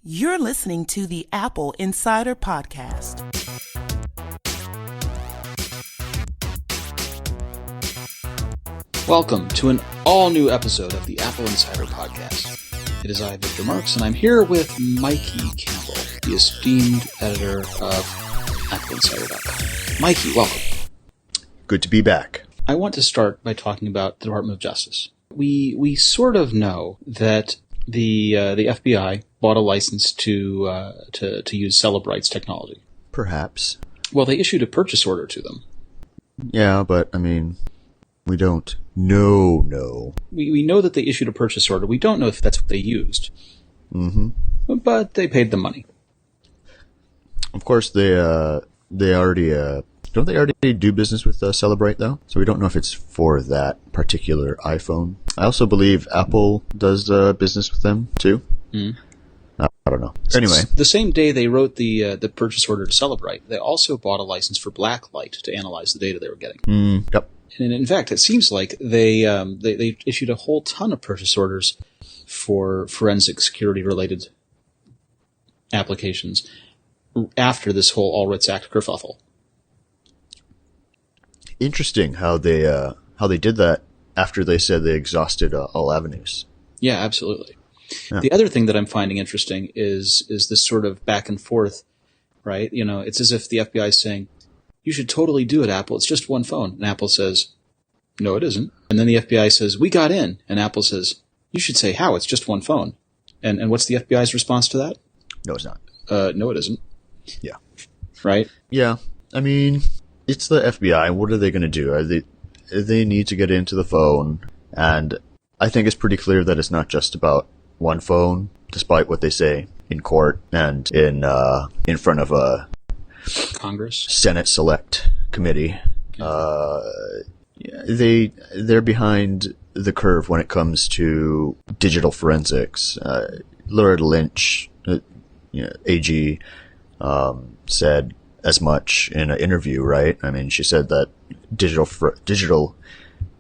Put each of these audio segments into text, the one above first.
You're listening to the AppleInsider podcast. Welcome to an all-new episode of the AppleInsider podcast. It is I, Victor Marks, and I'm here with Mikey Campbell, the esteemed editor of AppleInsider.com. Mikey, welcome. Good to be back. I want to start by talking about the Department of Justice. We sort of know that the FBI bought a license to use Celebrite's technology. Perhaps. Well, they issued a purchase order to them. Yeah, but, I mean, we don't know. We know that they issued a purchase order. We don't know if that's what they used. Mm-hmm. But they paid the money. Of course, they already, don't they already do business with Celebrite, though? So we don't know if it's for that particular iPhone. I also believe Apple does business with them, too. Mm. I don't know. Anyway. The same day they wrote the purchase order to Celebrite, they also bought a license for Blacklight to analyze the data they were getting. Yep. And in fact, it seems like they issued a whole ton of purchase orders for forensic security-related applications after this whole All Writs Act kerfuffle. Interesting how they did that after they said they exhausted all avenues. Yeah, absolutely. Yeah. The other thing that I'm finding interesting is this sort of back and forth, right? You know, it's as if the FBI is saying, you should totally do it, Apple. It's just one phone. And Apple says, no, it isn't. And then the FBI says, we got in. And Apple says, you should say how? It's just one phone. And what's the FBI's response to that? No, it's not. No, it isn't. Yeah. Right? Yeah. I mean, it's the FBI. What are they going to do? They need to get into the phone. And I think it's pretty clear that it's not just about one phone, despite what they say in court and in front of a Congress, Senate Select Committee. They're behind the curve when it comes to digital forensics. Loretta Lynch, AG, said as much in an interview, right? I mean, she said that digital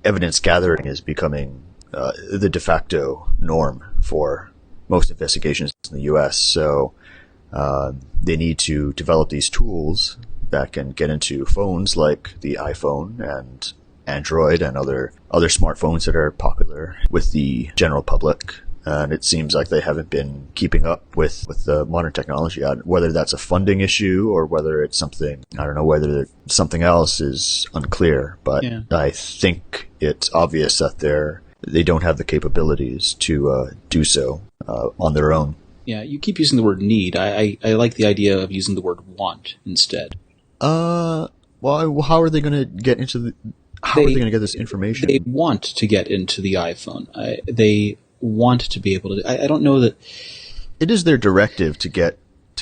evidence gathering is becoming the de facto norm for most investigations in the U.S. So they need to develop these tools that can get into phones like the iPhone and Android and other smartphones that are popular with the general public. And it seems like they haven't been keeping up with the modern technology. Whether that's a funding issue or whether it's something, I don't know, whether something else is unclear. But yeah. I think it's obvious that they don't have the capabilities to do so on their own. Yeah, you keep using the word need. I like the idea of using the word want instead. Well, how are they going to get into are they going to get this information? They want to get into the iPhone. They want to be able to. I don't know that. It is their directive to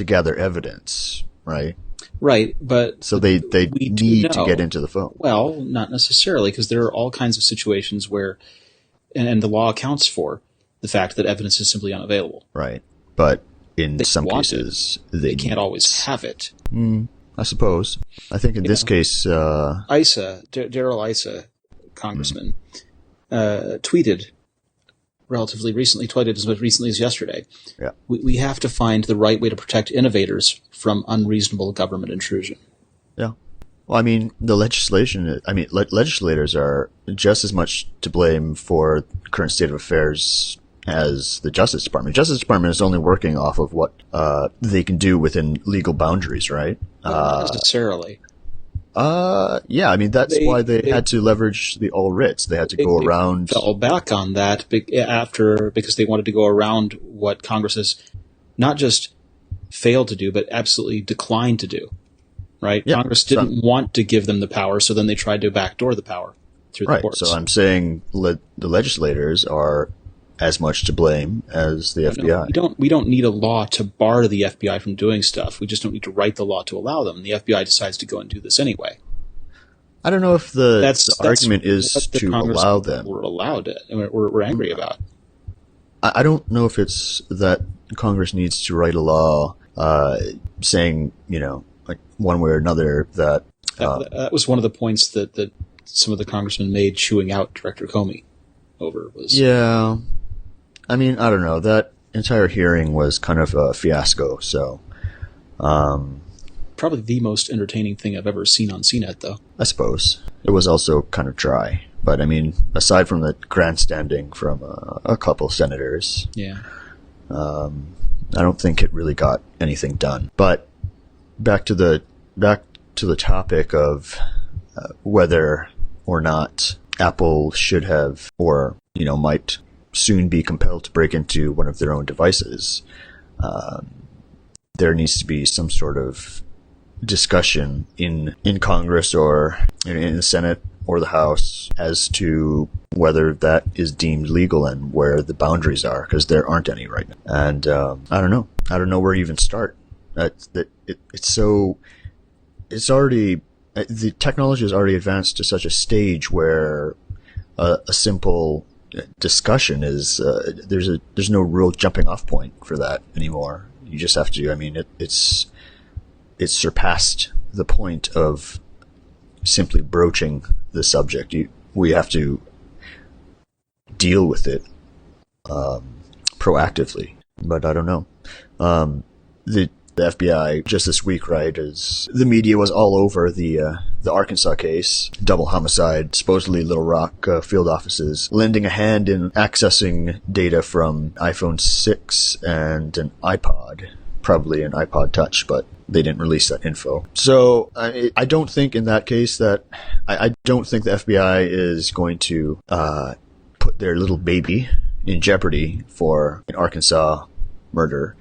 gather evidence, right? Right, but so they need to get into the phone. Well, not necessarily, because there are all kinds of situations where, and the law accounts for the fact that evidence is simply unavailable. Right, but in some cases they can't always have it. I suppose. I think in this case, Darrell Issa, congressman, tweeted relatively recently, tweeted as recently as yesterday. Yeah. We have to find the right way to protect innovators from unreasonable government intrusion. Yeah. Well, I mean, legislators are just as much to blame for the current state of affairs as the Justice Department. Justice Department is only working off of what they can do within legal boundaries, right? Not necessarily. Yeah, I mean, that's why they had to leverage the all writs. They had to go around. They fell back on that because they wanted to go around what Congress has not just failed to do, but absolutely declined to do. Right? Yeah, Congress didn't want to give them the power, so then they tried to backdoor the power through the courts. So I'm saying the legislators are as much to blame as the FBI. No, we don't need a law to bar the FBI from doing stuff. We just don't need to write the law to allow them. And the FBI decides to go and do this anyway. I don't know if the argument is to allow them. We're allowed it, and we're angry about. I don't know if it's that Congress needs to write a law saying, like one way or another that was one of the points that some of the congressmen made chewing out Director Comey over was. Yeah. I mean, I don't know. entire hearing was kind of a fiasco. So, probably the most entertaining thing I've ever seen on CNET, though. I suppose it was also kind of dry. But I mean, aside from the grandstanding from a couple senators, yeah, I don't think it really got anything done. But back to the topic of whether or not Apple should have, or might soon be compelled to break into one of their own devices. There needs to be some sort of discussion in Congress or in the Senate or the House as to whether that is deemed legal and where the boundaries are, because there aren't any right now. And I don't know where to even start. The technology has already advanced to such a stage where a simple discussion is there's no real jumping off point for that anymore. You just have to. I mean, it's surpassed the point of simply broaching the subject. We have to deal with it proactively. But I don't know. The FBI just this week, right, as the media was all over the Arkansas case, double homicide, supposedly Little Rock field offices lending a hand in accessing data from iPhone 6 and an iPod, probably an iPod Touch, but they didn't release that info. So I don't think in that case that I don't think the FBI is going to put their little baby in jeopardy for an Arkansas murder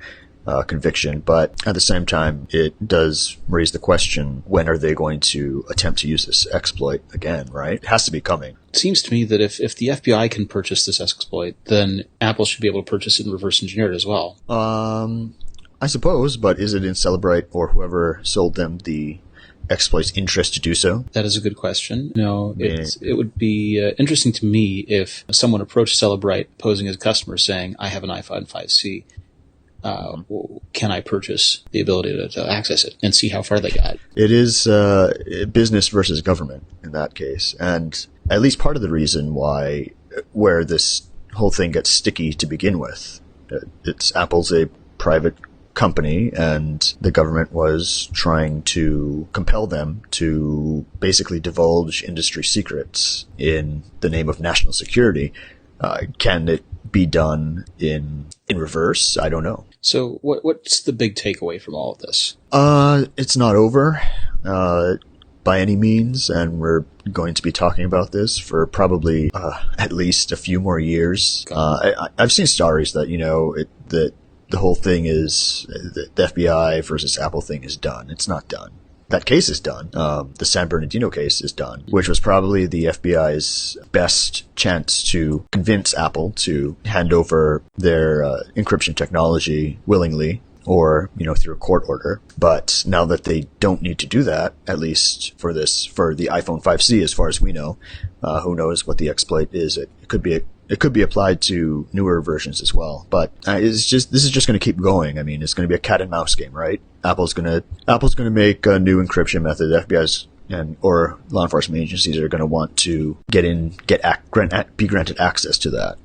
conviction, but at the same time, it does raise the question, when are they going to attempt to use this exploit again, right? It has to be coming. It seems to me that if the FBI can purchase this exploit, then Apple should be able to purchase it and reverse engineer it as well. I suppose, but is it in Celebrite or whoever sold them the exploit's interest to do so? That is a good question. No, it would be interesting to me if someone approached Celebrite posing as a customer saying, I have an iPhone 5C. Can I purchase the ability to access it, and see how far they got? It is business versus government in that case, and at least part of the reason where this whole thing gets sticky to begin with. Apple's a private company, and the government was trying to compel them to basically divulge industry secrets in the name of national security. Can it be done in reverse? I don't know. So what's the big takeaway from all of this? It's not over by any means, and we're going to be talking about this for probably at least a few more years. I've seen stories that that the whole thing is the FBI versus Apple thing is done. It's not done. That case is done. The San Bernardino case is done, which was probably the FBI's best chance to convince Apple to hand over their encryption technology willingly or, through a court order. But now that they don't need to do that, at least for the iPhone 5C, as far as we know, who knows what the exploit is? It could be applied to newer versions as well. But this is just going to keep going. I mean, it's going to be a cat and mouse game, right? Apple's going to make a new encryption method. The FBI's or law enforcement agencies are going to want to be granted access to that.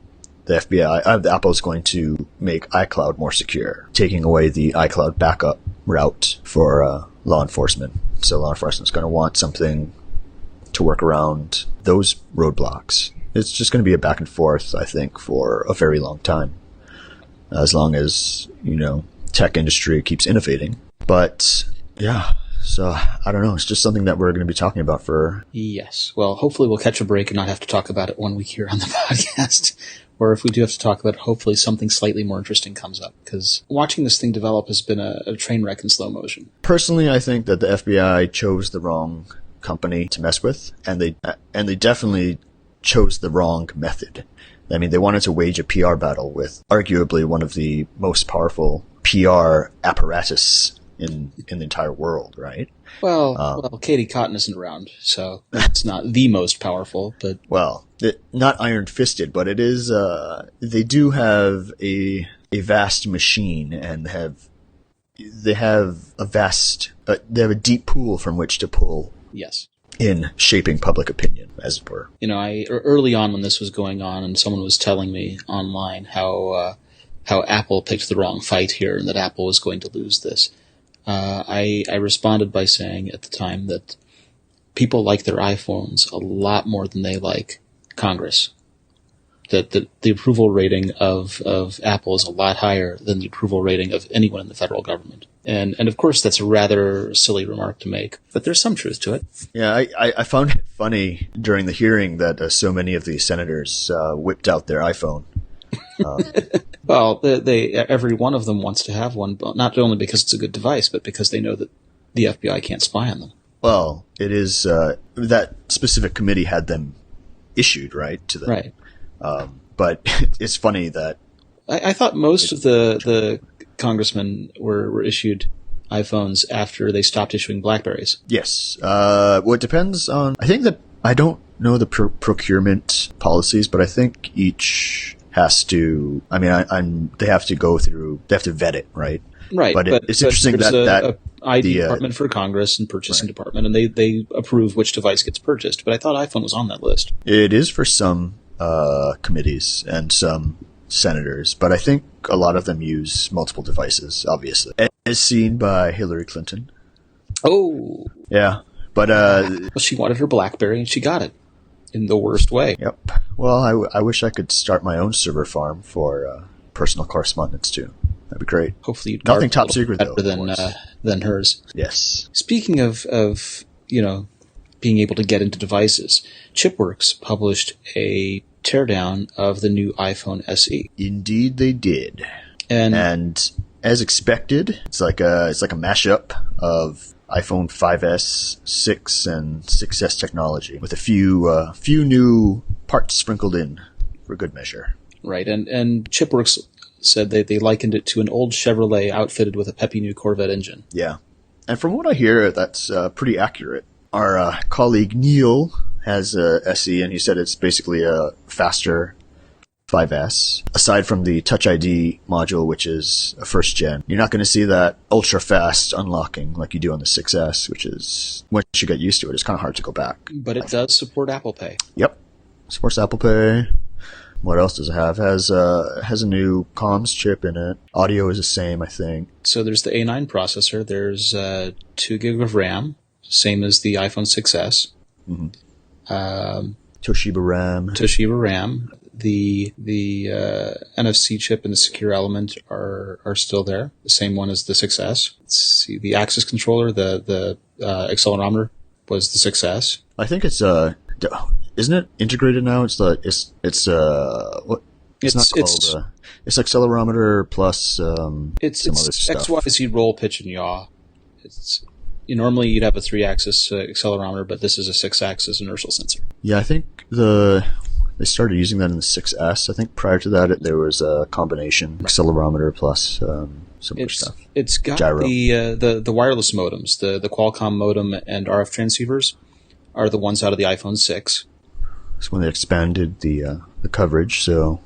The Apple is going to make iCloud more secure, taking away the iCloud backup route for law enforcement. So law enforcement is going to want something to work around those roadblocks. It's just going to be a back and forth, I think, for a very long time, as long as tech industry keeps innovating. But yeah, so I don't know. It's just something that we're going to be talking about for. Yes. Well, hopefully we'll catch a break and not have to talk about it 1 week here on the podcast. Or if we do have to talk about it, hopefully something slightly more interesting comes up. Because watching this thing develop has been a train wreck in slow motion. Personally, I think that the FBI chose the wrong company to mess with, and they definitely chose the wrong method. I mean, they wanted to wage a PR battle with arguably one of the most powerful PR apparatus in the entire world, right? Well, Katie Cotton isn't around, so it's not the most powerful, but... Well, not iron-fisted, but it is, they do have a vast machine, and they have a deep pool from which to pull. Yes. In shaping public opinion, as it were. Early on when this was going on, and someone was telling me online how how Apple picked the wrong fight here and that Apple was going to lose this. I responded by saying at the time that people like their iPhones a lot more than they like Congress. That the approval rating of Apple is a lot higher than the approval rating of anyone in the federal government. And of course, that's a rather silly remark to make, but there's some truth to it. Yeah, I found it funny during the hearing that so many of the senators whipped out their iPhone. Well, every one of them wants to have one, but not only because it's a good device, but because they know that the FBI can't spy on them. Well, it is that specific committee had them issued, right? To them. Right. But it's funny that I thought most of the congressmen were issued iPhones after they stopped issuing BlackBerries. Yes. Well, it depends on. I think that I don't know the procurement policies, but I think each has to. I mean, they have to go through. They have to vet it, right? Right. But it's interesting that a ID department for Congress and purchasing department, and they approve which device gets purchased. But I thought iPhone was on that list. It is for some committees and some senators, but I think a lot of them use multiple devices, obviously, as seen by Hillary Clinton. Oh. Yeah. But well, she wanted her BlackBerry and she got it in the worst way. Yep. Well, I wish I could start my own server farm for personal correspondence too. That'd be great. Hopefully, you'd nothing top secret better though, than hers. Yes. Speaking of being able to get into devices, Chipworks published a teardown of the new iPhone SE. Indeed, they did. And as expected, it's like a mashup of iPhone 5S, 6, and 6S technology with a few new parts sprinkled in for good measure. Right, and Chipworks said they likened it to an old Chevrolet outfitted with a peppy new Corvette engine. Yeah, and from what I hear, that's pretty accurate. Our colleague Neil has a SE, and he said it's basically a faster 5S. Aside from the Touch ID module, which is a first gen, you're not going to see that ultra fast unlocking like you do on the 6S, which is, once you get used to it, it's kind of hard to go back. But it does support Apple Pay. Yep. Supports Apple Pay. What else does it have? Has a new comms chip in it. Audio is the same, I think. So there's the A9 processor. There's 2 gig of RAM, same as the iPhone 6S. Mm-hmm. Toshiba RAM. The NFC chip and the secure element are still there. The same one as the 6S. Let's see, the access controller, the accelerometer was the 6S. I think it's isn't it integrated now? It's not called. It's accelerometer plus some other stuff. XYZ roll, pitch, and yaw. Normally you'd have a 3-axis accelerometer, but this is a 6-axis inertial sensor. Yeah, I think they started using that in the 6S. I think prior to that, there was a combination accelerometer plus some other stuff. It's got gyro. the wireless modems, the Qualcomm modem and RF transceivers are the ones out of the iPhone 6. It's when they expanded the coverage, so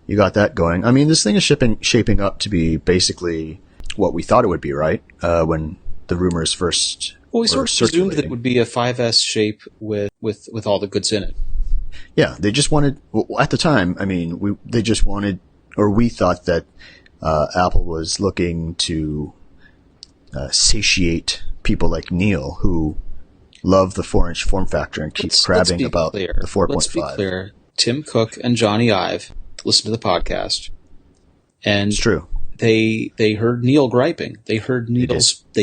you got that going. I mean, this thing is shaping up to be basically what we thought it would be, right? When the rumors first we sort of presumed that it would be a 5S shape with all the goods in it. Yeah, they just wanted, at the time, I mean, we thought that Apple was looking to satiate people like Neil, who love the 4-inch form factor and keep crabbing about the 4.5. Let's be clear. Tim Cook and Johnny Ive listened to the podcast, and it's true. They heard Neil griping. They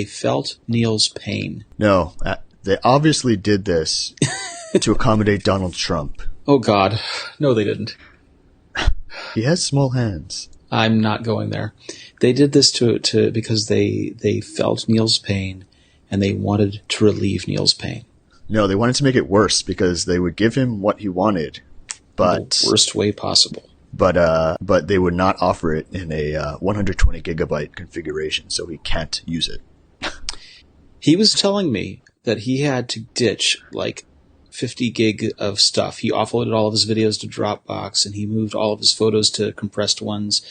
felt Neil's pain. No, they obviously did this to accommodate Donald Trump. Oh God, no, they didn't. He has small hands. I'm not going there. They did this because they felt Neil's pain, and they wanted to relieve Neil's pain. No, they wanted to make it worse because they would give him what he wanted, but in the worst way possible. But they would not offer it in a 120 gigabyte configuration, so he can't use it. He was telling me that he had to ditch like 50 gig of stuff. He offloaded all of his videos to Dropbox, and he moved all of his photos to compressed ones,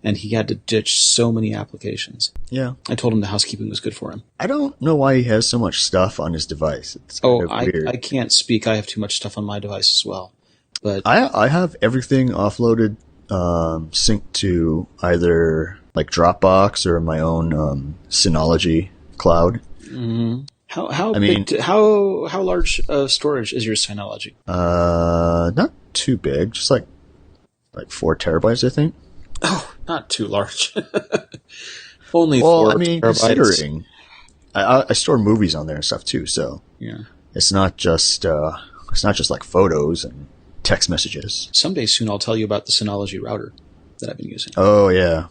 and he had to ditch so many applications. Yeah. I told him the housekeeping was good for him. I don't know why he has so much stuff on his device. It's kind of weird. I can't speak. I have too much stuff on my device as well. But I have everything offloaded sync to either like Dropbox or my own Synology cloud. Mm-hmm. How large storage is your Synology? Not too big, just like 4 terabytes, I think. Oh, not too large. Only 4 terabytes. Considering I store movies on there and stuff too, so yeah, it's not just like photos and text messages. Someday soon, I'll tell you about the Synology router that I've been using. Oh yeah,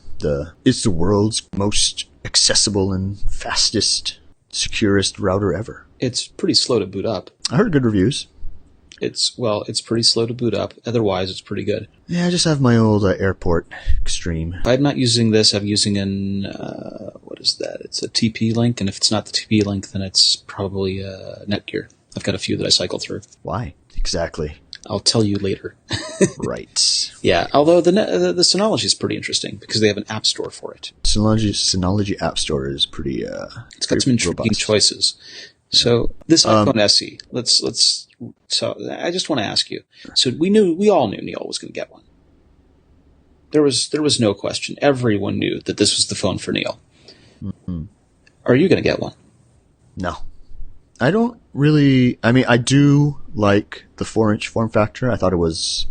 it's the world's most accessible and fastest, securest router ever. It's pretty slow to boot up. I heard good reviews. It's pretty slow to boot up. Otherwise, it's pretty good. Yeah, I just have my old Airport Extreme. I'm not using this. I'm using what is that? It's a TP-Link, and if it's not the TP-Link, then it's probably Netgear. I've got a few that I cycle through. Why? Exactly. I'll tell you later. Right. Yeah, although the Synology is pretty interesting because they have an app store for it. Synology App Store is pretty. It's got some intriguing robust choices. So this iPhone SE, let's. So I just want to ask you. So we all knew Neil was going to get one. There was no question. Everyone knew that this was the phone for Neil. Mm-hmm. Are you going to get one? No. I don't really. I mean, I do like the 4-inch form factor. I thought it was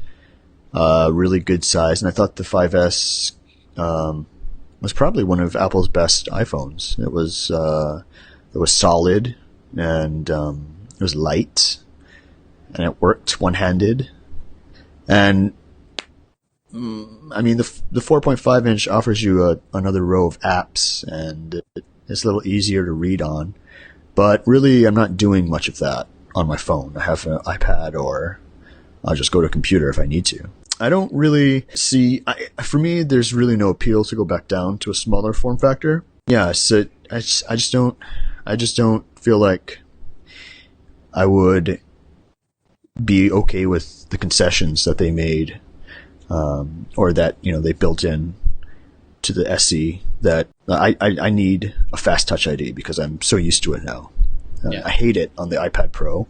really good size, and I thought the 5S was probably one of Apple's best iPhones. It was solid, and it was light, and it worked one-handed. And I mean, the 4.5 inch offers you another row of apps, and it's a little easier to read on. But really, I'm not doing much of that on my phone. I have an iPad, or I'll just go to a computer if I need to. I don't really see. For me, there's really no appeal to go back down to a smaller form factor. Yeah, so I just don't feel like I would be okay with the concessions that they made, or that they built in to the SE. That I need a fast Touch ID because I'm so used to it now. Yeah. I hate it on the iPad Pro.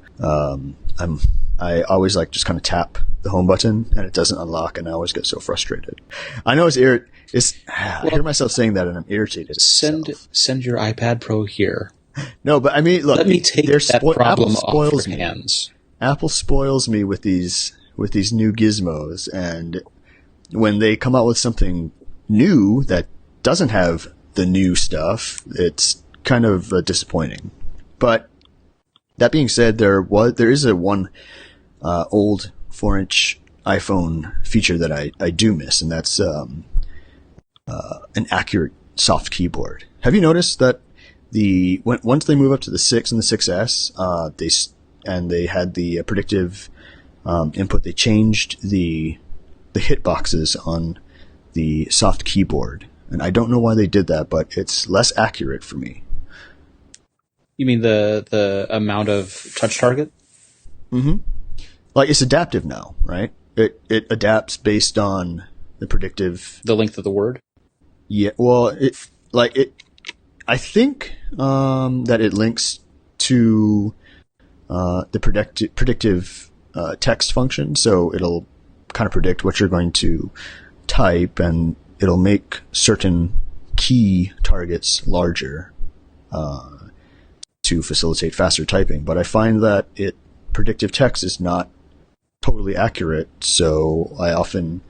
I always just kind of tap the home button and it doesn't unlock, and I always get so frustrated. I know I hear myself saying that and I'm irritated. Send your iPad Pro here. No, but I mean, look. Let me take that problem off your me. hands. Apple spoils me with these new gizmos, and when they come out with something new that doesn't have the new stuff, it's kind of disappointing. But that being said, there is a one old 4-inch iPhone feature that I do miss, and that's an accurate soft keyboard. Have you noticed that once they move up to the 6 and the 6S, they had the predictive input, they changed the hitboxes on the soft keyboard, and I don't know why they did that, but it's less accurate for me. You mean the amount of touch target? Mm-hmm. It's adaptive now, right? It adapts based on the length of the word. Yeah. Well, I think that it links to the predictive text function, so it'll kind of predict what you're going to type, and it'll make certain key targets larger to facilitate faster typing. But I find that predictive text is not totally accurate, so I often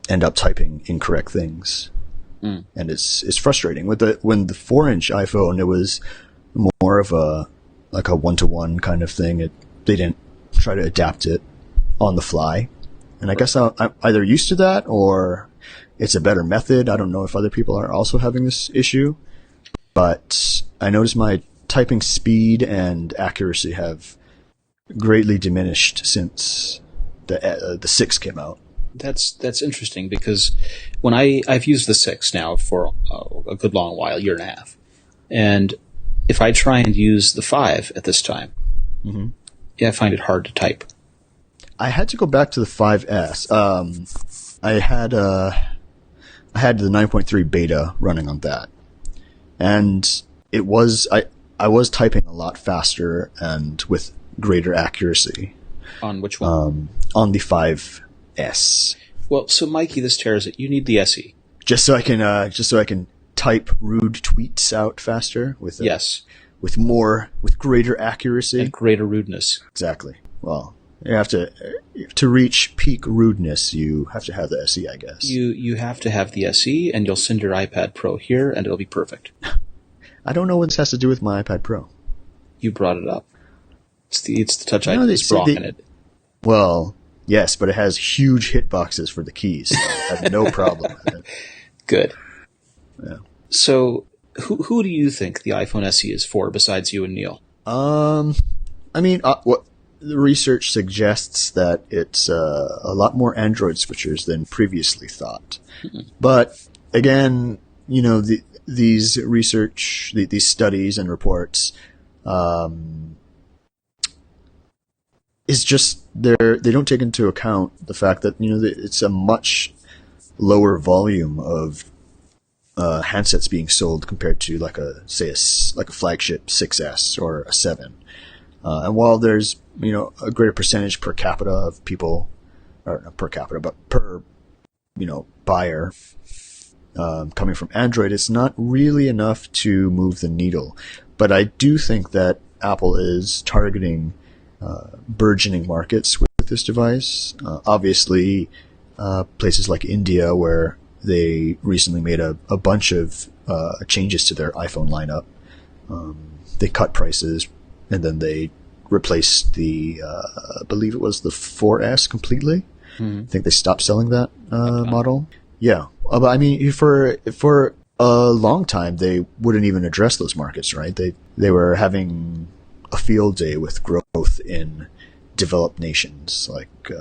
end up typing incorrect things. And it's frustrating. When the 4-inch iPhone, it was more of a 1-to-1 kind of thing. They didn't try to adapt it on the fly. And I guess I'm either used to that or it's a better method. I don't know if other people are also having this issue, but I noticed my typing speed and accuracy have greatly diminished since the 6 came out. That's interesting because when I've used the 6 now for a good long while, year and a half, and if I try and use the 5 at this time, I find it hard to type. I had to go back to the 5S. I had the 9.3 beta running on that, and I was typing a lot faster and with greater accuracy. On which one? On the 5S. Well, so Mikey, this tears it. You need the SE. Just so I can type rude tweets out faster with yes, with greater accuracy and greater rudeness. Exactly. Well, you have to reach peak rudeness. You have to have the SE, I guess. You have to have the SE, and you'll send your iPad Pro here, and it'll be perfect. I don't know what this has to do with my iPad Pro. You brought it up. It's the Touch ID that's blocking it. Well, yes, but it has huge hitboxes for the keys. So I have no problem with it. Good. Yeah. So, who do you think the iPhone SE is for besides you and Neil? I mean, what the research suggests that it's a lot more Android switchers than previously thought. Mm-hmm. But again, these research, these studies and reports, is just they don't take into account the fact that it's a much lower volume of handsets being sold compared to like a flagship 6S or a 7. And while there's a greater percentage per capita of people, or not per capita, but per buyer coming from Android, it's not really enough to move the needle. But I do think that Apple is targeting burgeoning markets with this device. Obviously, places like India, where they recently made a bunch of changes to their iPhone lineup. They cut prices, and then they replaced I believe it was the 4S completely. Mm-hmm. I think they stopped selling that model. Yeah. But I mean, for a long time, they wouldn't even address those markets, right? They were having a field day with growth in developed nations. Like,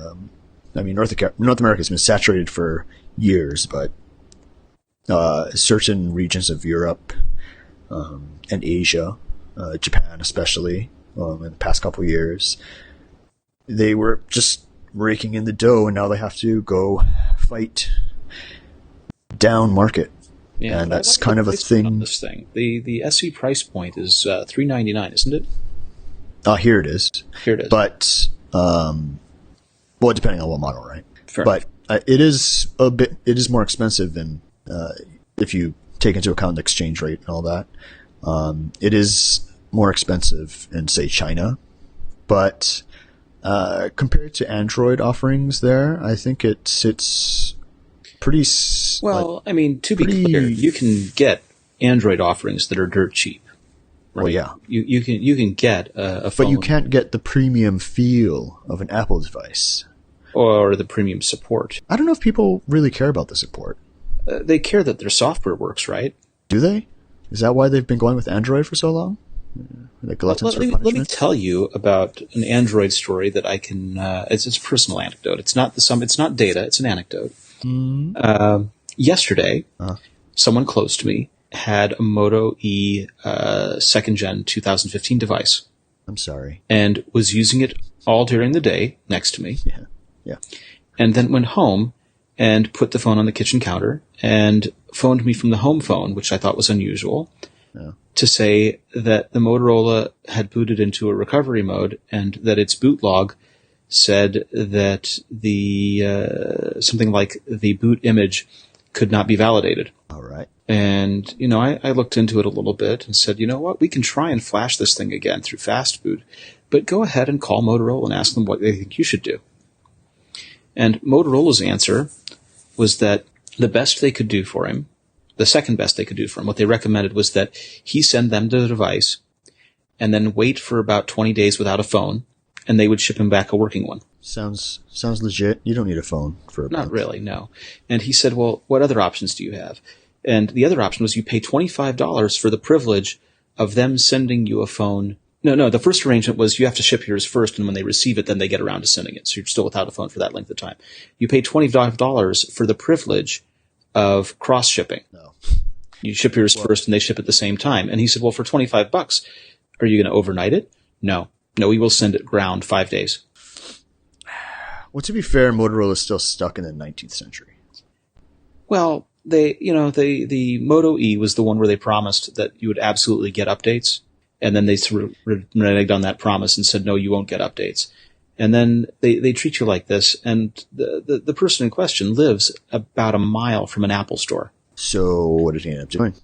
North America's been saturated for years, but certain regions of Europe and Asia, Japan especially, in the past couple of years, they were just raking in the dough, and now they have to go fight down market. Yeah, and that's kind of a thing. This thing, the SE price point is $399, isn't it? Here it is. But well, depending on what model, right? Fair but it is more expensive than if you take into account the exchange rate and all that. It is more expensive in, say, China, but compared to Android offerings there, I think it sits pretty well. I mean, to be clear, you can get Android offerings that are dirt cheap. Right? Well, yeah, you can get a phone, but you can't get the premium feel of an Apple device or the premium support. I don't know if people really care about the support. They care that their software works, right? Do they? Is that why they've been going with Android for so long? Like let me tell you about an Android story that I can. It's a personal anecdote. It's not It's not data. It's an anecdote. Mm-hmm. Yesterday, someone close to me had a Moto E 2nd Gen 2015 device. I'm sorry. And was using it all during the day next to me. Yeah. And then went home and put the phone on the kitchen counter and phoned me from the home phone, which I thought was unusual, to say that the Motorola had booted into a recovery mode and that its boot log said that the something like the boot image could not be validated. All right. And, I looked into it a little bit and said, you know what, we can try and flash this thing again through fast boot, but go ahead and call Motorola and ask them what they think you should do. And Motorola's answer was that the best they could do for him, the second best they could do for him, what they recommended was that he send them the device and then wait for about 20 days without a phone, and they would ship him back a working one. Sounds legit. You don't need a phone for a month. Not really, no. And he said, well, what other options do you have? And the other option was you pay $25 for the privilege of them sending you a phone. No, the first arrangement was you have to ship yours first, and when they receive it, then they get around to sending it. So you're still without a phone for that length of time. You pay $25 for the privilege of cross-shipping. No. You ship yours first, and they ship at the same time. And he said, well, for $25, are you going to overnight it? No, we will send it ground 5 days. Well, to be fair, Motorola is still stuck in the 19th century. Well, the Moto E was the one where they promised that you would absolutely get updates. And then they sort of reneged on that promise and said, no, you won't get updates. And then they treat you like this, and the person in question lives about a mile from an Apple store. So what did he end up doing?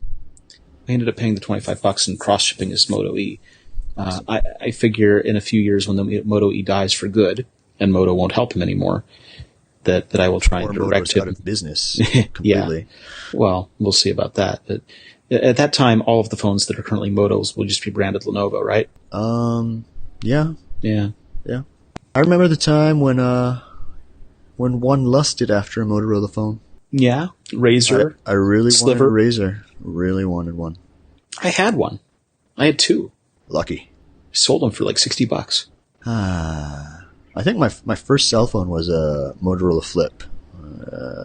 I ended up paying the $25 and cross-shipping his Moto E. I figure in a few years when the Moto E dies for good, and Moto won't help him anymore, that I will try and direct him out of business completely. Yeah. Well, we'll see about that. But at that time, all of the phones that are currently Motos will just be branded Lenovo, right? Yeah. Yeah. Yeah. I remember the time when one lusted after a Motorola phone. Yeah. Razr. I really Sliver. wanted a Razr. Really wanted one. I had one. I had two. Lucky. I sold them for like $60. I think my first cell phone was a Motorola Flip,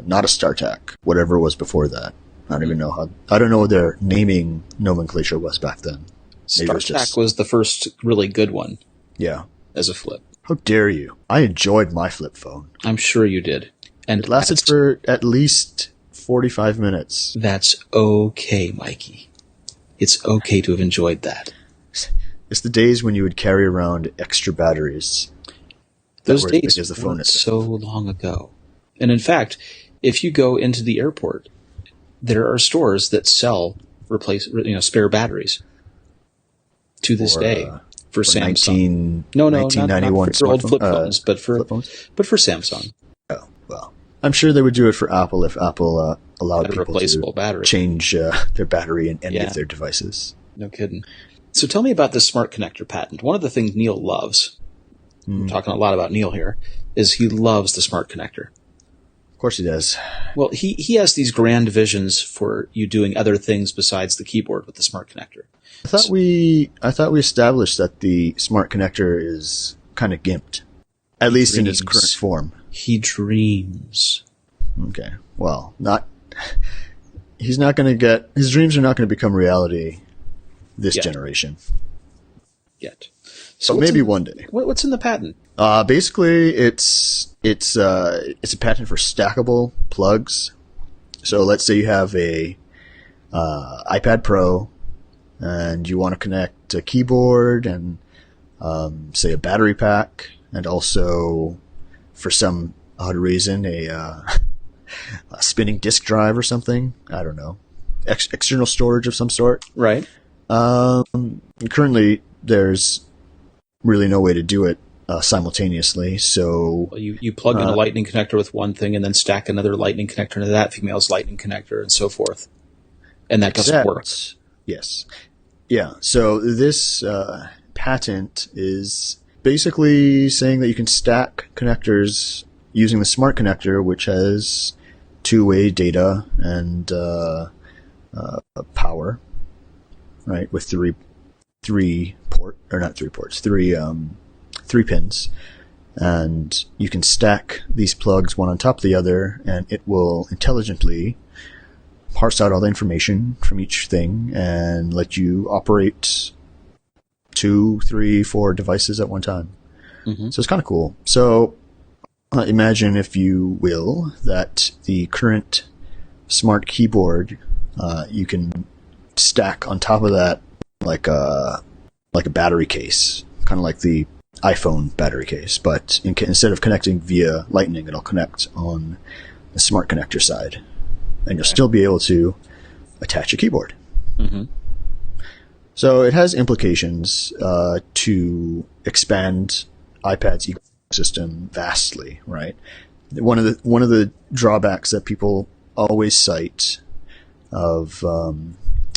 not a StarTAC. Whatever was before that. I don't even know how. I don't know what their naming nomenclature was back then. StarTAC was the first really good one. Yeah. As a flip. How dare you? I enjoyed my flip phone. I'm sure you did. And it lasted for at least 45 minutes. That's okay, Mikey. It's okay to have enjoyed that. It's the days when you would carry around extra batteries. Those days weren't so long ago. And in fact, if you go into the airport, there are stores that sell spare batteries to this day for Samsung. No, 1991 not for old flip phones, but for Samsung. Oh, well. I'm sure they would do it for Apple if Apple allowed people replaceable to battery. Change their battery in any of their devices. No kidding. So tell me about this smart connector patent. One of the things Neil loves, I'm talking a lot about Neil here, is he loves the smart connector. Of course he does. Well, he has these grand visions for you doing other things besides the keyboard with the smart connector. I thought we established that the smart connector is kind of gimped, at least in its current form. He dreams. Okay. Well, he's not going to get, his dreams are not going to become reality this generation. Yet. So maybe one day. What's in the patent? Basically, it's a patent for stackable plugs. So let's say you have a iPad Pro, and you want to connect a keyboard and say a battery pack, and also for some odd reason a spinning disk drive or something. I don't know, external storage of some sort. Right. Currently, there's really no way to do it simultaneously. So you plug in a lightning connector with one thing and then stack another lightning connector into that female's lightning connector and so forth. And that doesn't work. Yes. Yeah. So this patent is basically saying that you can stack connectors using the smart connector, which has two-way data and power, right? With three pins, and you can stack these plugs one on top of the other, and it will intelligently parse out all the information from each thing and let you operate 2, 3, 4 devices at one time. Mm-hmm. So it's kind of cool. So imagine, if you will, that the current smart keyboard, you can stack on top of that like a battery case, kind of like the iPhone battery case, but instead of connecting via Lightning, it'll connect on the smart connector side, and you'll still be able to attach a keyboard. Mm-hmm. So it has implications to expand iPad's ecosystem vastly, right? One of the drawbacks that people always cite of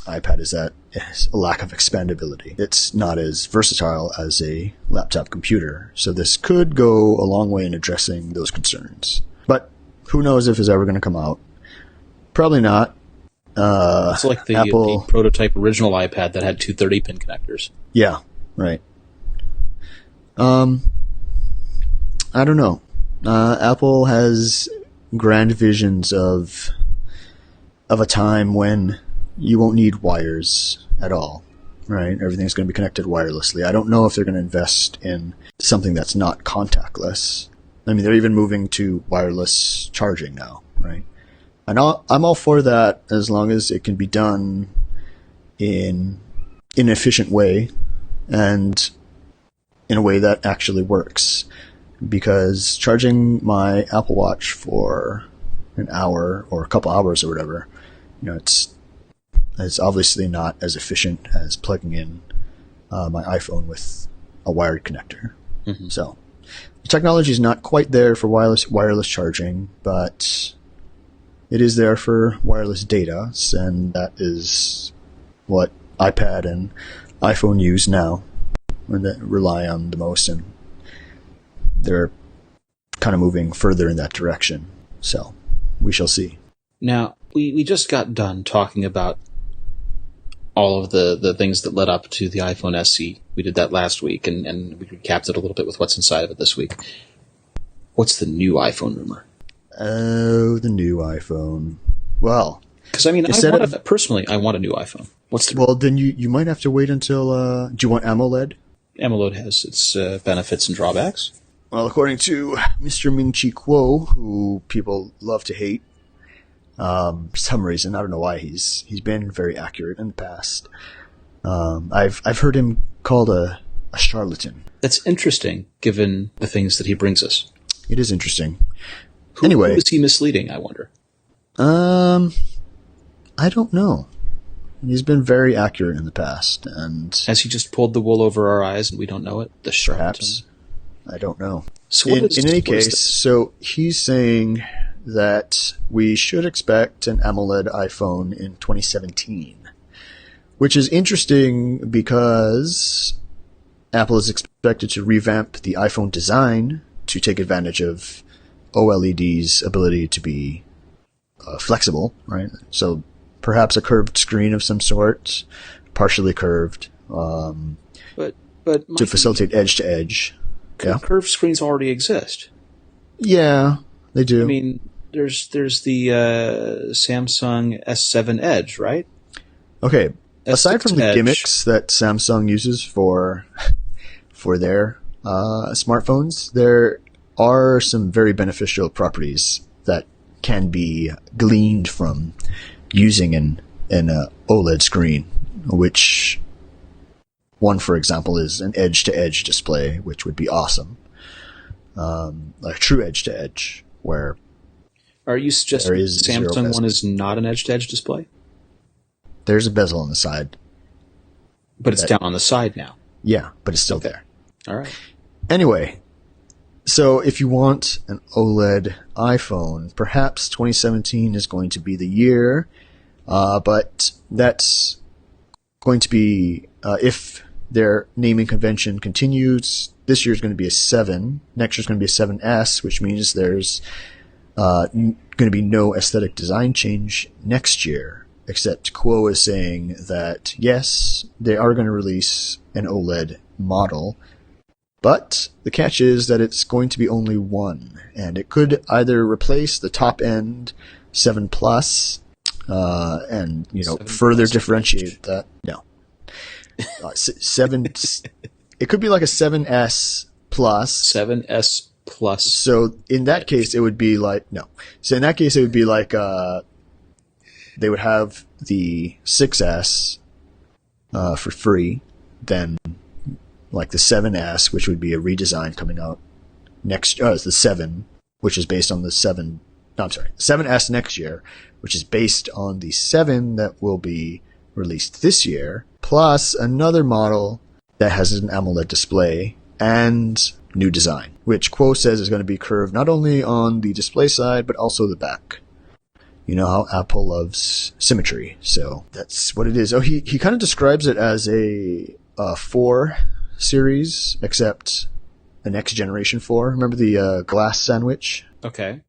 iPad is that it's a lack of expandability. It's not as versatile as a laptop computer. So this could go a long way in addressing those concerns. But who knows if it's ever going to come out? Probably not. It's like the prototype original iPad that had two 30-pin connectors. Yeah, right. I don't know. Apple has grand visions of a time when you won't need wires at all, right? Everything's going to be connected wirelessly. I don't know if they're going to invest in something that's not contactless. I mean, they're even moving to wireless charging now, right? And I'm all for that as long as it can be done in an efficient way and in a way that actually works. because charging my Apple Watch for an hour or a couple hours or whatever, it's obviously not as efficient as plugging in my iPhone with a wired connector. Mm-hmm. So the technology is not quite there for wireless charging, but it is there for wireless data, and that is what iPad and iPhone use now, and that rely on the most, and they're kind of moving further in that direction. So we shall see. Now, we just got done talking about all of the things that led up to the iPhone SE. We did that last week, and we recapped it a little bit with what's inside of it this week. What's the new iPhone rumor? Oh, the new iPhone. Well, because personally, I want a new iPhone. Well, then you might have to wait until. Do you want AMOLED? AMOLED has its benefits and drawbacks. Well, according to Mr. Ming-Chi Kuo, who people love to hate, for some reason, I don't know why, he's been very accurate in the past. I've heard him called a charlatan. That's interesting, given the things that he brings us. It is interesting. Who Anyway, is he misleading, I wonder? I don't know. He's been very accurate in the past, and has he just pulled the wool over our eyes and we don't know it? The charlatan. Perhaps. I don't know. So in any case, so he's saying that we should expect an AMOLED iPhone in 2017, which is interesting because Apple is expected to revamp the iPhone design to take advantage of OLED's ability to be flexible, right? So perhaps a curved screen of some sort, partially curved, but to facilitate edge-to-edge. Yeah. Curved screens already exist. Yeah, they do. I mean, there's the Samsung S7 Edge, right? Okay. S6 aside from the Edge. gimmicks that Samsung uses for their smartphones, there are some very beneficial properties that can be gleaned from using an OLED screen, which one, for example, is an edge-to-edge display, which would be awesome. A true edge-to-edge, where are you suggesting the Samsung one is not an edge-to-edge display? There's a bezel on the side. But it's down on the side now. Yeah, but it's still there. All right. Anyway, so if you want an OLED iPhone, perhaps 2017 is going to be the year, but that's going to be, if their naming convention continues, this year's going to be a 7, next year's going to be a 7S, which means there's going to be no aesthetic design change next year, except Kuo is saying that, yes, they are going to release an OLED model, but the catch is that it's going to be only one, and it could either replace the top-end 7 Plus, and further differentiate that. No, 7. It could be like a 7S Plus. 7S Plus. So in that case, it would be like no. So in that case, it would be like they would have the 6S for free, then like the 7S, which would be a redesign coming out next. It's the 7, which is based on the 7. No, I'm sorry, 7S next year, which is based on the 7 that will be released this year, plus another model that has an AMOLED display and new design, which Kuo says is going to be curved not only on the display side but also the back. You know how Apple loves symmetry, so that's what it is. Oh, he kind of describes it as a 4 series, except the next generation 4. Remember the glass sandwich? Okay.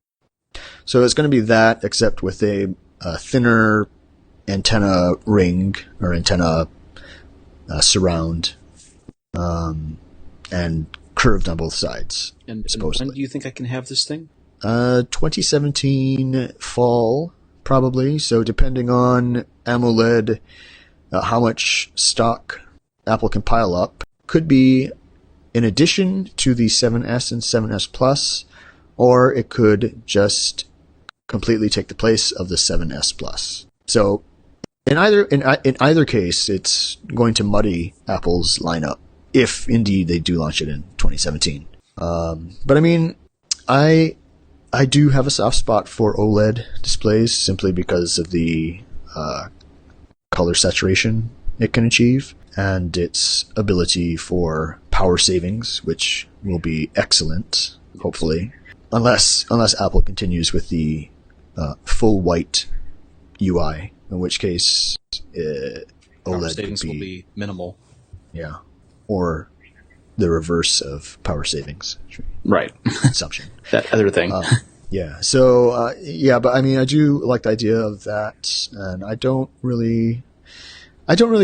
So it's going to be that, except with a thinner antenna ring or antenna surround, and curved on both sides. And supposedly. when do you think I can have this thing? 2017 fall, probably. So depending on AMOLED, how much stock Apple can pile up, could be in addition to the 7S and 7S Plus, or it could just completely take the place of the 7S Plus. So in either case, it's going to muddy Apple's lineup if indeed they do launch it in 2017. But I mean, I do have a soft spot for OLED displays simply because of the color saturation it can achieve and its ability for power savings, which will be excellent, hopefully, unless Apple continues with the full white UI, in which case Power OLED savings will be minimal. yeah, or the reverse of power savings. Right. Consumption. That other thing. Yeah. So, but I mean, I do like the idea of that, and I don't really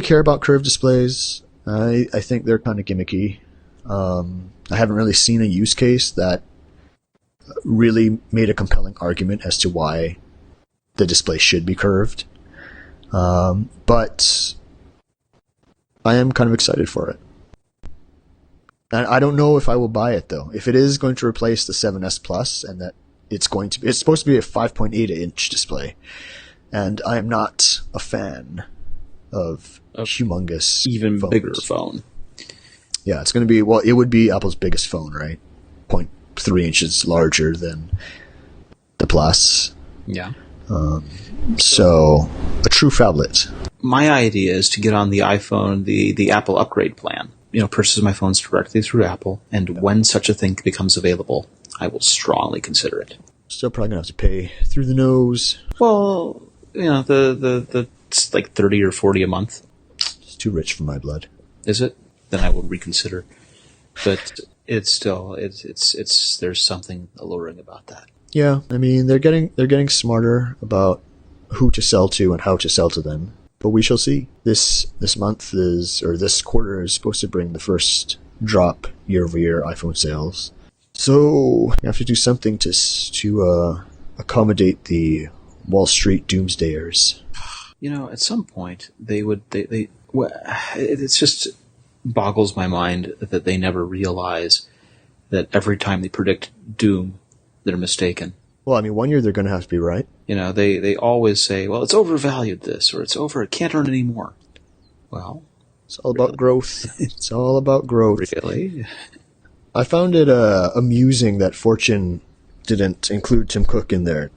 care about curved displays. I think they're kind of gimmicky. I haven't really seen a use case that really made a compelling argument as to why the display should be curved. But I am kind of excited for it. And I don't know if I will buy it though. If it is going to replace the 7S Plus and that it's supposed to be a 5.8 inch display. And I am not a fan of humongous even phones. bigger phone. Yeah, it's going to be, well, it would be Apple's biggest phone, right? 0.3 inches larger than the Plus. Yeah. So a true phablet. My idea is to get on the iPhone, the Apple upgrade plan. Purchase my phones directly through Apple, and when such a thing becomes available, I will strongly consider it. Still probably gonna have to pay through the nose. Well, the it's like 30 or 40 a month. It's too rich for my blood. Is it? Then I will reconsider. But it's still there's something alluring about that. Yeah, I mean they're getting smarter about who to sell to and how to sell to them. But we shall see. This quarter is supposed to bring the first drop year-over-year iPhone sales. So you have to do something to accommodate the Wall Street doomsdayers. At some point it just boggles my mind that they never realize that every time they predict doom, they're mistaken. Well, I mean, one year they're going to have to be right. They always say, well, it's overvalued this, or it can't earn any more. Well, it's all about growth. It's all about growth. Really? I found it amusing that Fortune didn't include Tim Cook in their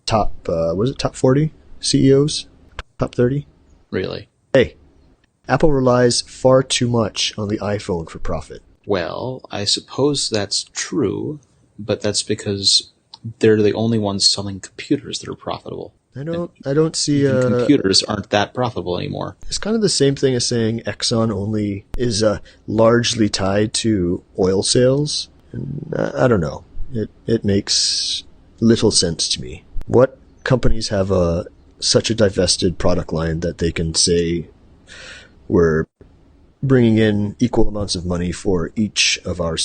top 40 CEOs? Top 30? Really? Hey, Apple relies far too much on the iPhone for profit. Well, I suppose that's true, but that's because they're the only ones selling computers that are profitable. I don't see computers aren't that profitable anymore. It's kind of the same thing as saying Exxon only is largely tied to oil sales. And, I don't know. It makes little sense to me. What companies have such a divested product line that they can say we're bringing in equal amounts of money for each of our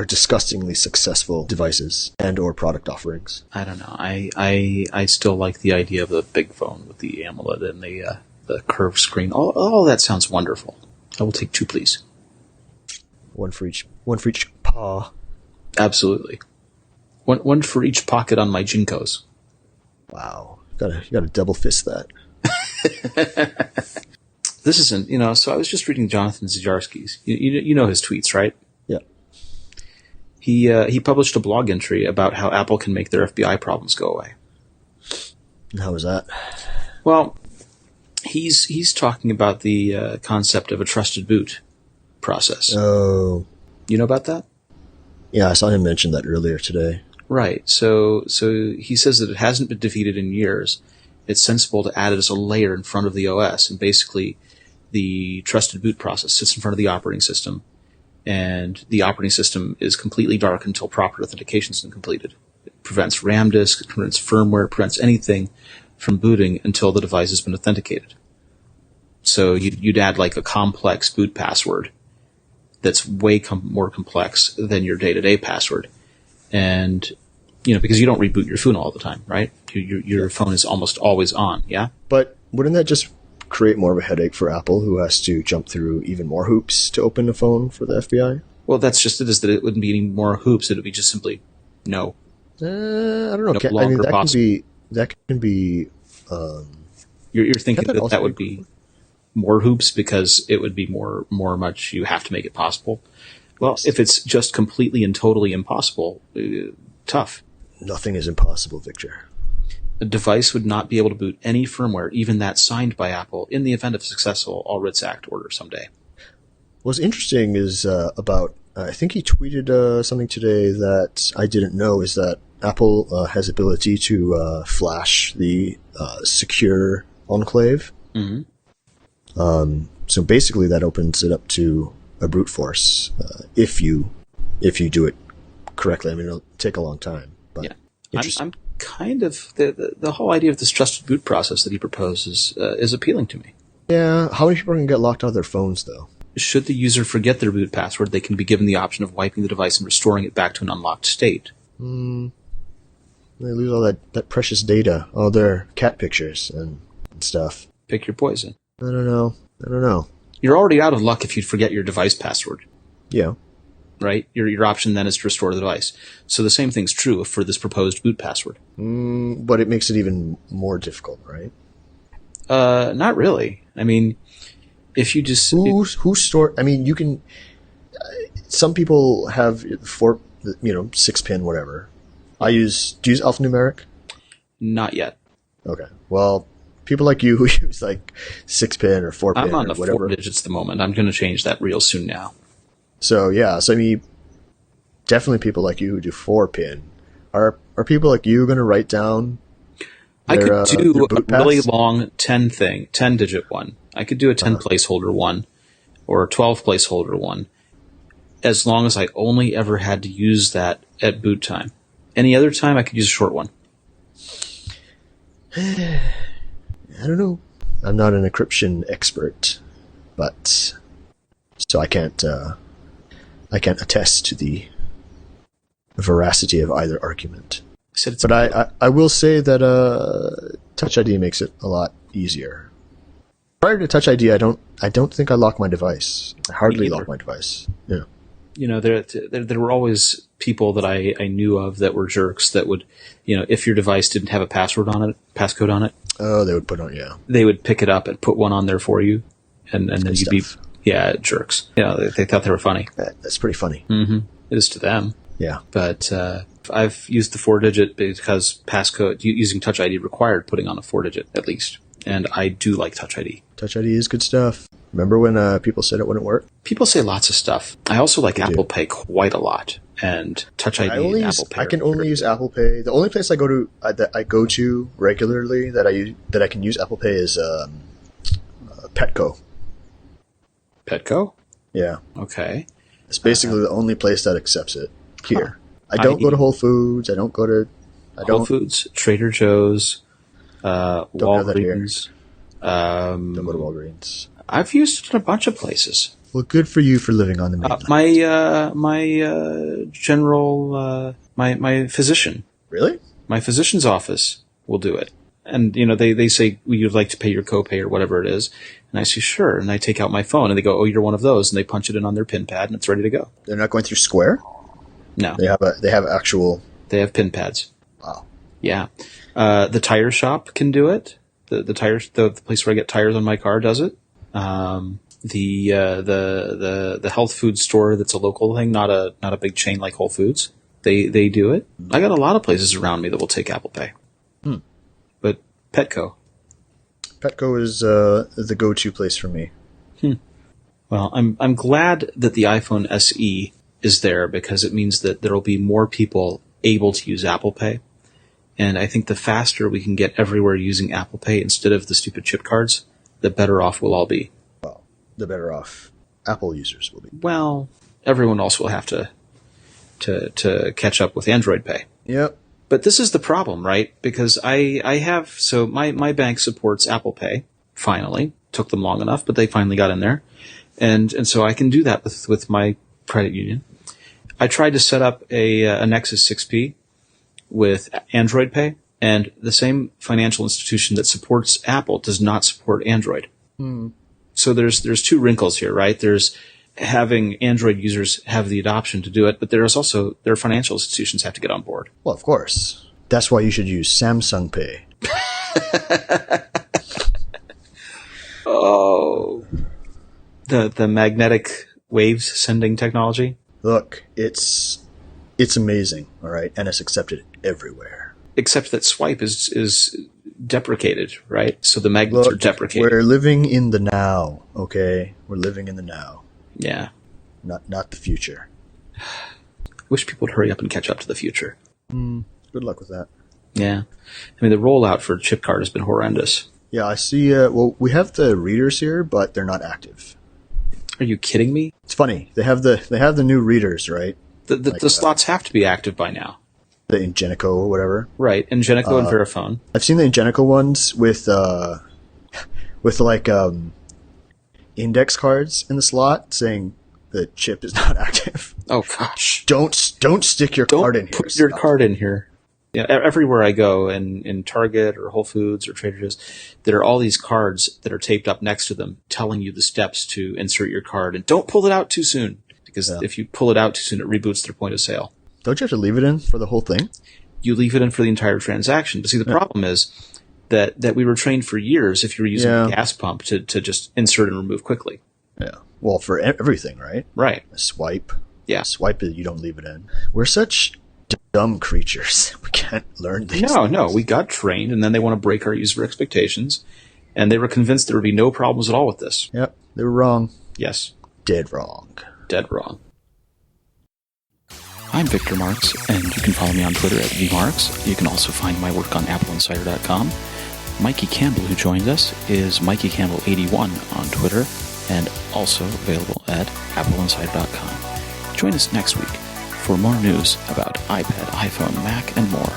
disgustingly successful devices and or product offerings? I don't know. I still like the idea of the big phone with the AMOLED and the curved screen. All that sounds wonderful. I will take 2, please. One for each paw. Absolutely. One for each pocket on my Jinkos. Wow. You gotta double fist that. This isn't, so I was just reading Jonathan Zajarski's. You know his tweets, right? Yeah. He published a blog entry about how Apple can make their FBI problems go away. And how was that? Well, he's talking about the concept of a trusted boot process. Oh. You know about that? Yeah, I saw him mention that earlier today. Right. So he says that it hasn't been defeated in years. It's sensible to add it as a layer in front of the OS, and basically the trusted boot process sits in front of the operating system, and the operating system is completely dark until proper authentication has been completed. It prevents RAM disk, it prevents firmware, it prevents anything from booting until the device has been authenticated. So you'd add like a complex boot password that's way more complex than your day-to-day password. And, because you don't reboot your phone all the time, right? Your phone is almost always on, yeah? But wouldn't that just create more of a headache for Apple, who has to jump through even more hoops to open a phone for the FBI? Well, that's just it, is that it wouldn't be any more hoops. It would be just simply no. I don't know. No longer possible. That can be. You're thinking that would be more hoops because it would be more much you have to make it possible. Well, if it's just completely and totally impossible, tough. Nothing is impossible, Victor. A device would not be able to boot any firmware, even that signed by Apple, in the event of a successful All Writs Act order someday. What's interesting is about, I think he tweeted something today that I didn't know, is that Apple has ability to flash the secure enclave. Mm-hmm. So basically that opens it up to a brute force if you do it correctly. I mean, it'll take a long time. But yeah. I'm kind of the whole idea of this trusted boot process that he proposes is appealing to me. Yeah, how many people can get locked out of their phones though? Should the user forget their boot password, they can be given the option of wiping the device and restoring it back to an unlocked state. They lose all that precious data, all their cat pictures and stuff. Pick your poison. I don't know. You're already out of luck if you forget your device password. Yeah. Right? Your option then is to restore the device. So the same thing's true for this proposed boot password. But it makes it even more difficult, right? Not really. I mean, if you just... Who store... I mean, you can... some people have 6-pin, whatever. Do you use alphanumeric? Not yet. Okay. Well, people like you who use like 6-pin or 4-pin I'm on the whatever. 4 digits at the moment. I'm going to change that real soon now. So yeah, I mean, definitely people like you who do 4-pin. Are people like you going to write down I could do a really pass? long 10-digit one. I could do a 10 placeholder one or a 12 placeholder one, as long as I only ever had to use that at boot time. Any other time, I could use a short one. I don't know. I'm not an encryption expert, but so I can't attest to the veracity of either argument. But I will say that Touch ID makes it a lot easier. Prior to Touch ID, I don't think I lock my device. I hardly lock my device. Yeah. You know, there were always people that I knew of that were jerks that would, if your device didn't have a passcode on it. Oh, they would put on, yeah. They would pick it up and put one on there for you, and then you'd be, jerks. They thought they were funny. That's pretty funny. Mm-hmm. It is to them. Yeah. But I've used the 4-digit because passcode, using Touch ID required putting on a 4-digit at least. And I do like Touch ID. Touch ID is good stuff. Remember when people said it wouldn't work? People say lots of stuff. I also like Apple Pay quite a lot. And Touch ID and Apple Pay. I can only use Apple Pay. The only place I go to regularly that I can use Apple Pay is Petco. Petco? Yeah. Okay. It's basically the only place that accepts it here. I don't go to Whole Foods. I don't go to Whole Foods, Trader Joe's, Walgreens. Don't go to Walgreens. I've used it in a bunch of places. Well, good for you for living on the mainland. My physician. Really? My physician's office will do it. And, they say, you'd like to pay your copay or whatever it is. And I say, sure. And I take out my phone and they go, oh, you're one of those. And they punch it in on their PIN pad and it's ready to go. They're not going through Square? No. They have actual... They have PIN pads. Wow. Yeah. The tire shop can do it. The place where I get tires on my car does it. The health food store that's a local thing, not a big chain like Whole Foods. They do it. I got a lot of places around me that will take Apple Pay. But Petco is the go-to place for me. Well, I'm glad that the iPhone SE is there because it means that there will be more people able to use Apple Pay. And I think the faster we can get everywhere using Apple Pay instead of the stupid chip cards, the better off we'll all be. Well, the better off Apple users will be. Well, everyone else will have to catch up with Android Pay. Yep. But this is the problem, right? Because my bank supports Apple Pay, finally. Took them long enough, but they finally got in there. And so I can do that with my credit union. I tried to set up a Nexus 6P with Android Pay, and the same financial institution that supports Apple does not support Android. So there's two wrinkles here, right? There's having Android users have the adoption to do it, but there's also their financial institutions have to get on board. Well, of course. That's why you should use Samsung Pay. Oh. The magnetic waves sending technology? Look, it's amazing, all right, and it's accepted everywhere. Except that swipe is deprecated, right? So the magnets are deprecated. We're living in the now, okay? We're living in the now. Yeah. Not the future. Wish people would hurry up and catch up to the future. Good luck with that. Yeah. I mean, the rollout for chip card has been horrendous. Yeah, I see. Well, we have the readers here, but they're not active. Are you kidding me? It's funny. They have the new readers, right? The slots have to be active by now. The Ingenico or whatever. Right, Ingenico and Verifone. I've seen the Ingenico ones with like index cards in the slot saying the chip is not active. Oh gosh! Don't stick your card in here. Put your card in here. Yeah, everywhere I go, in Target or Whole Foods or Trader Joe's, there are all these cards that are taped up next to them, telling you the steps to insert your card, and don't pull it out too soon, because if you pull it out too soon, it reboots their point of sale. Don't you have to leave it in for the whole thing? You leave it in for the entire transaction. But see, the problem is that we were trained for years, if you were using a gas pump, to just insert and remove quickly. Yeah. Well, for everything, right? Right. A swipe. Yeah. Swipe it, you don't leave it in. We're such dumb creatures. We can't learn these things. No. We got trained, and then they want to break our user expectations, and they were convinced there would be no problems at all with this. Yep. They were wrong. Yes. Dead wrong. Dead wrong. I'm Victor Marks, and you can follow me on Twitter at vmarks. You can also find my work on AppleInsider.com. Mikey Campbell, who joined us, is MikeyCampbell81 on Twitter, and also available at AppleInsider.com. Join us next week for more news about iPad, iPhone, Mac, and more.